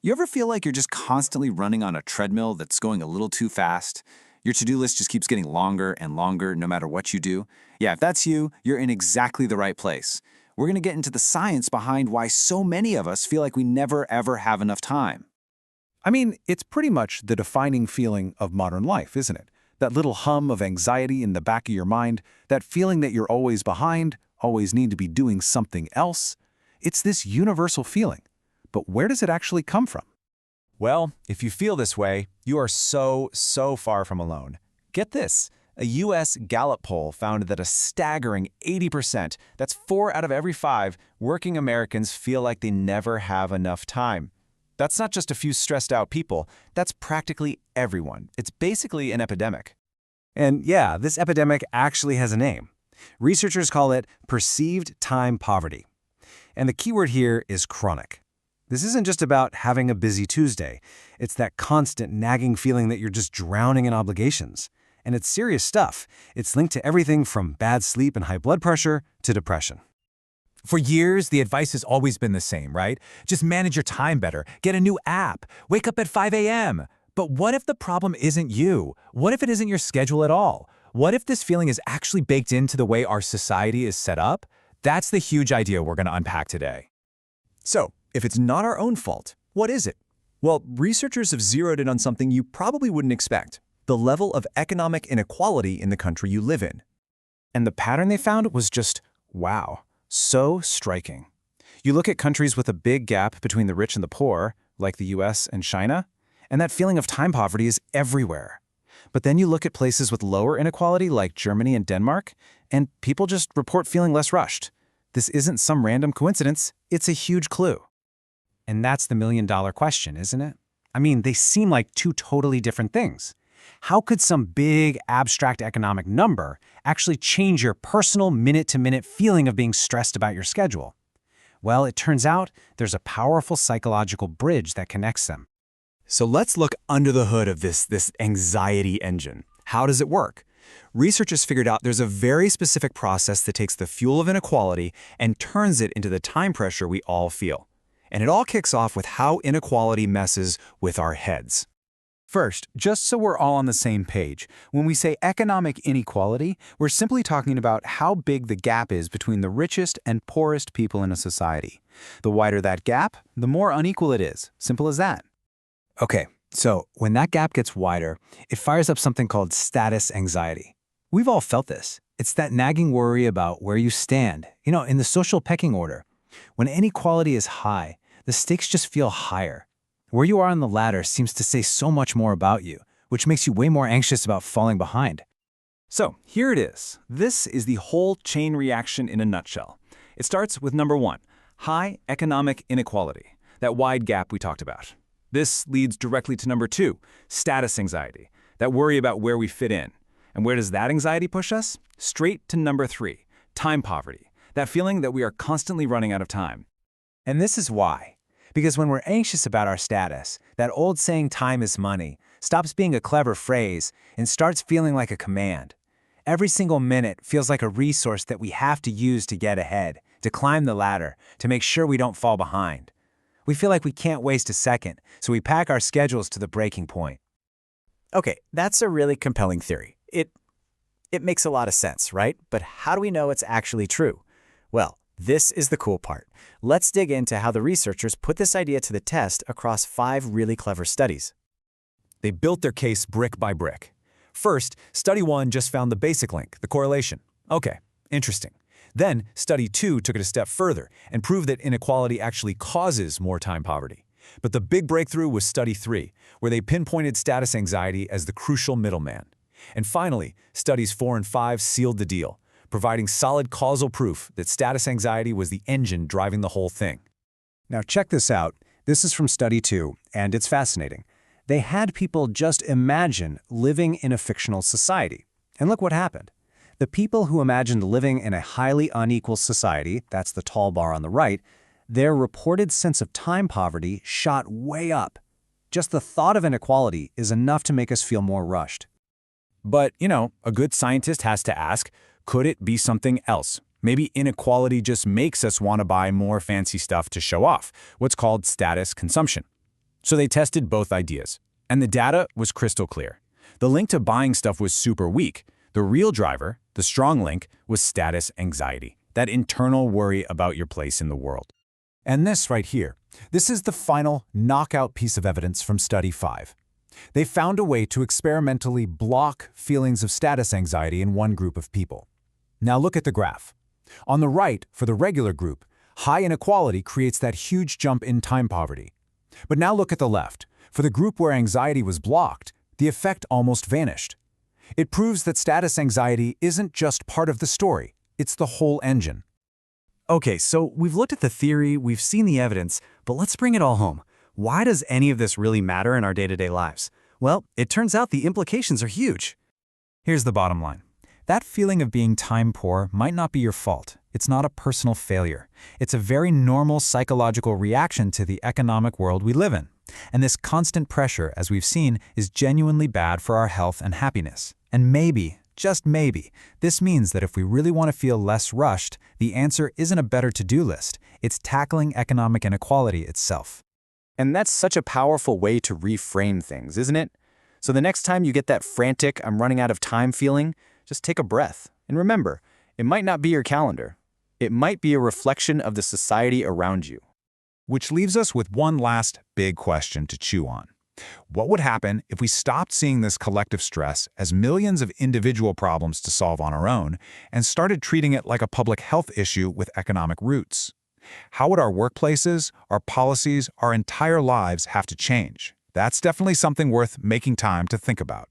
You ever feel like you're just constantly running on a treadmill that's going a little too fast? Your to-do list just keeps getting longer and longer no matter what you do? Yeah, if that's you, you're in exactly the right place. We're going to get into the science behind why so many of us feel like we never ever have enough time. I mean, it's pretty much the defining feeling of modern life, isn't it? That little hum of anxiety in the back of your mind, that feeling that you're always behind, always need to be doing something else. It's this universal feeling. But where does it actually come from? Well, if you feel this way, you are so far from alone. Get this. A U.S. Gallup poll found that a staggering 80%, that's 4 out of every 5, working Americans feel like they never have enough time. That's not just a few stressed out people, that's practically everyone. It's basically an epidemic. And yeah, this epidemic actually has a name. Researchers call it perceived time poverty. And the keyword here is chronic. This isn't just about having a busy Tuesday. It's that constant nagging feeling that you're just drowning in obligations. And it's serious stuff. It's linked to everything from bad sleep and high blood pressure to depression. For years, the advice has always been the same, right? Just manage your time better, get a new app, wake up at 5 a.m. But what if the problem isn't you? What if it isn't your schedule at all? What if this feeling is actually baked into the way our society is set up? That's the huge idea we're going to unpack today. So, if it's not our own fault, what is it? Well, researchers have zeroed in on something you probably wouldn't expect: the level of economic inequality in the country you live in. And the pattern they found was just, wow, so striking. You look at countries with a big gap between the rich and the poor, like the US and China, and that feeling of time poverty is everywhere. But then you look at places with lower inequality like Germany and Denmark, and people just report feeling less rushed. This isn't some random coincidence, it's a huge clue. And that's the million-dollar question, isn't it? I mean, they seem like two totally different things. How could some big, abstract economic number actually change your personal minute-to-minute feeling of being stressed about your schedule? Well, it turns out there's a powerful psychological bridge that connects them. So let's look under the hood of this anxiety engine. How does it work? Researchers figured out there's a very specific process that takes the fuel of inequality and turns it into the time pressure we all feel. And it all kicks off with how inequality messes with our heads. First, just so we're all on the same page, when we say economic inequality, we're simply talking about how big the gap is between the richest and poorest people in a society. The wider that gap, the more unequal it is. Simple as that. Okay, so when that gap gets wider, it fires up something called status anxiety. We've all felt this. It's that nagging worry about where you stand, in the social pecking order. When inequality is high, the stakes just feel higher. Where you are on the ladder seems to say so much more about you, which makes you way more anxious about falling behind. So here it is. This is the whole chain reaction in a nutshell. It starts with number 1, high economic inequality, that wide gap we talked about. This leads directly to number 2, status anxiety, that worry about where we fit in. And where does that anxiety push us? Straight to number 3, time poverty, that feeling that we are constantly running out of time. And this is why. Because when we're anxious about our status, that old saying time is money stops being a clever phrase and starts feeling like a command. Every single minute feels like a resource that we have to use to get ahead, to climb the ladder, to make sure we don't fall behind. We feel like we can't waste a second, so we pack our schedules to the breaking point. Okay, that's a really compelling theory. It makes a lot of sense, right? But how do we know it's actually true? Well, this is the cool part. Let's dig into how the researchers put this idea to the test across 5 really clever studies. They built their case brick by brick. First, study 1 just found the basic link, the correlation. Okay, interesting. Then, study 2 took it a step further and proved that inequality actually causes more time poverty. But the big breakthrough was study 3, where they pinpointed status anxiety as the crucial middleman. And finally, studies 4 and 5 sealed the deal, providing solid causal proof that status anxiety was the engine driving the whole thing. Now check this out. This is from study 2, and it's fascinating. They had people just imagine living in a fictional society. And look what happened. The people who imagined living in a highly unequal society, that's the tall bar on the right, their reported sense of time poverty shot way up. Just the thought of inequality is enough to make us feel more rushed. But, a good scientist has to ask, could it be something else? Maybe inequality just makes us want to buy more fancy stuff to show off, what's called status consumption. So they tested both ideas, and the data was crystal clear. The link to buying stuff was super weak. The real driver, the strong link, was status anxiety, that internal worry about your place in the world. And this right here, this is the final knockout piece of evidence from Study 5. They found a way to experimentally block feelings of status anxiety in one group of people. Now look at the graph. On the right, for the regular group, high inequality creates that huge jump in time poverty. But now look at the left. For the group where anxiety was blocked, the effect almost vanished. It proves that status anxiety isn't just part of the story, it's the whole engine. Okay, so we've looked at the theory, we've seen the evidence, but let's bring it all home. Why does any of this really matter in our day-to-day lives? Well, it turns out the implications are huge. Here's the bottom line. That feeling of being time poor might not be your fault. It's not a personal failure. It's a very normal psychological reaction to the economic world we live in. And this constant pressure, as we've seen, is genuinely bad for our health and happiness. And maybe, just maybe, this means that if we really want to feel less rushed, the answer isn't a better to-do list. It's tackling economic inequality itself. And that's such a powerful way to reframe things, isn't it? So the next time you get that frantic, I'm running out of time feeling, just take a breath. And remember, it might not be your calendar. It might be a reflection of the society around you. Which leaves us with one last big question to chew on. What would happen if we stopped seeing this collective stress as millions of individual problems to solve on our own and started treating it like a public health issue with economic roots? How would our workplaces, our policies, our entire lives have to change? That's definitely something worth making time to think about.